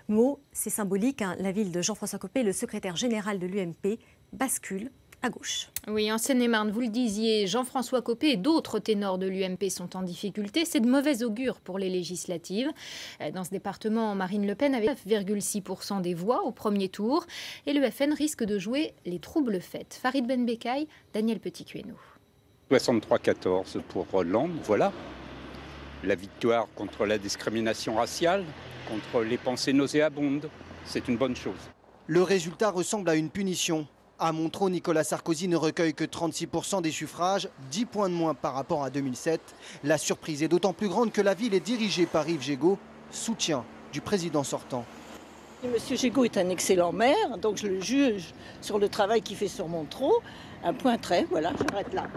Mot, c'est symbolique, hein. La ville de Jean-François Copé, le secrétaire général de l'UMP, bascule à gauche. Oui, en Seine-et-Marne, vous le disiez, Jean-François Copé et d'autres ténors de l'UMP sont en difficulté. C'est de mauvais augure pour les législatives. Dans ce département, Marine Le Pen avait 9,6% des voix au premier tour. Et le FN risque de jouer les troubles faits. Farid Benbekay, Daniel Petit-Cuénou. 63-14 pour Hollande, voilà. La victoire contre la discrimination raciale, contre les pensées nauséabondes, c'est une bonne chose. Le résultat ressemble à une punition. À Montreux, Nicolas Sarkozy ne recueille que 36% des suffrages, 10 points de moins par rapport à 2007. La surprise est d'autant plus grande que la ville est dirigée par Yves Jégo, soutien du président sortant. Monsieur Jégo est un excellent maire, donc je le juge sur le travail qu'il fait sur Montreux. Un point trait, voilà, j'arrête là.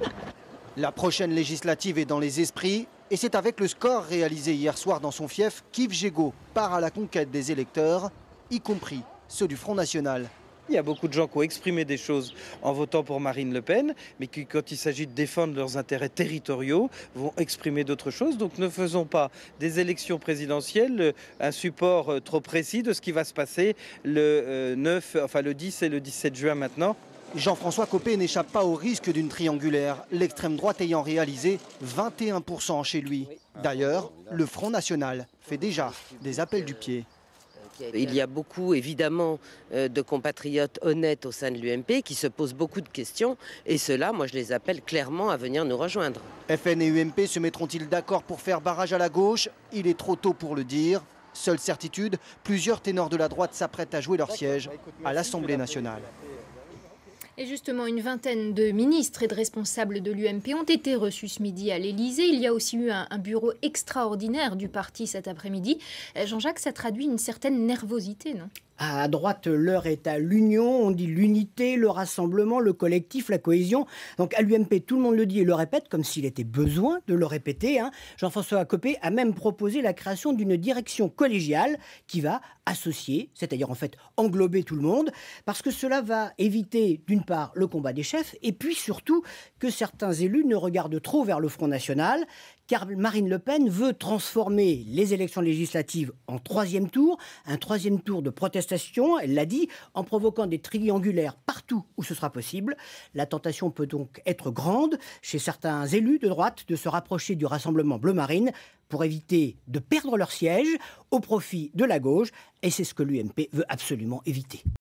La prochaine législative est dans les esprits et c'est avec le score réalisé hier soir dans son fief qu'Yves Jégo part à la conquête des électeurs, y compris ceux du Front National. Il y a beaucoup de gens qui ont exprimé des choses en votant pour Marine Le Pen, mais qui, quand il s'agit de défendre leurs intérêts territoriaux, vont exprimer d'autres choses. Donc ne faisons pas des élections présidentielles un support trop précis de ce qui va se passer le 10 et le 17 juin maintenant. Jean-François Copé n'échappe pas au risque d'une triangulaire, l'extrême droite ayant réalisé 21% chez lui. D'ailleurs, le Front National fait déjà des appels du pied. Il y a beaucoup, évidemment, de compatriotes honnêtes au sein de l'UMP qui se posent beaucoup de questions. Et ceux-là, moi, je les appelle clairement à venir nous rejoindre. FN et UMP se mettront-ils d'accord pour faire barrage à la gauche? Il est trop tôt pour le dire. Seule certitude, plusieurs ténors de la droite s'apprêtent à jouer leur siège à l'Assemblée nationale. Et justement, une vingtaine de ministres et de responsables de l'UMP ont été reçus ce midi à l'Élysée. Il y a aussi eu un bureau extraordinaire du parti cet après-midi. Jean-Jacques, ça traduit une certaine nervosité, non ? À droite, l'heure est à l'union, on dit l'unité, le rassemblement, le collectif, la cohésion. Donc à l'UMP, tout le monde le dit et le répète, comme s'il était besoin de le répéter. Jean-François Copé a même proposé la création d'une direction collégiale qui va associer, c'est-à-dire en fait englober tout le monde, parce que cela va éviter d'une part le combat des chefs et puis surtout que certains élus ne regardent trop vers le Front National, car Marine Le Pen veut transformer les élections législatives en troisième tour, un troisième tour de protestation, elle l'a dit, en provoquant des triangulaires partout où ce sera possible. La tentation peut donc être grande chez certains élus de droite de se rapprocher du Rassemblement bleu-marine pour éviter de perdre leur siège au profit de la gauche, et c'est ce que l'UMP veut absolument éviter.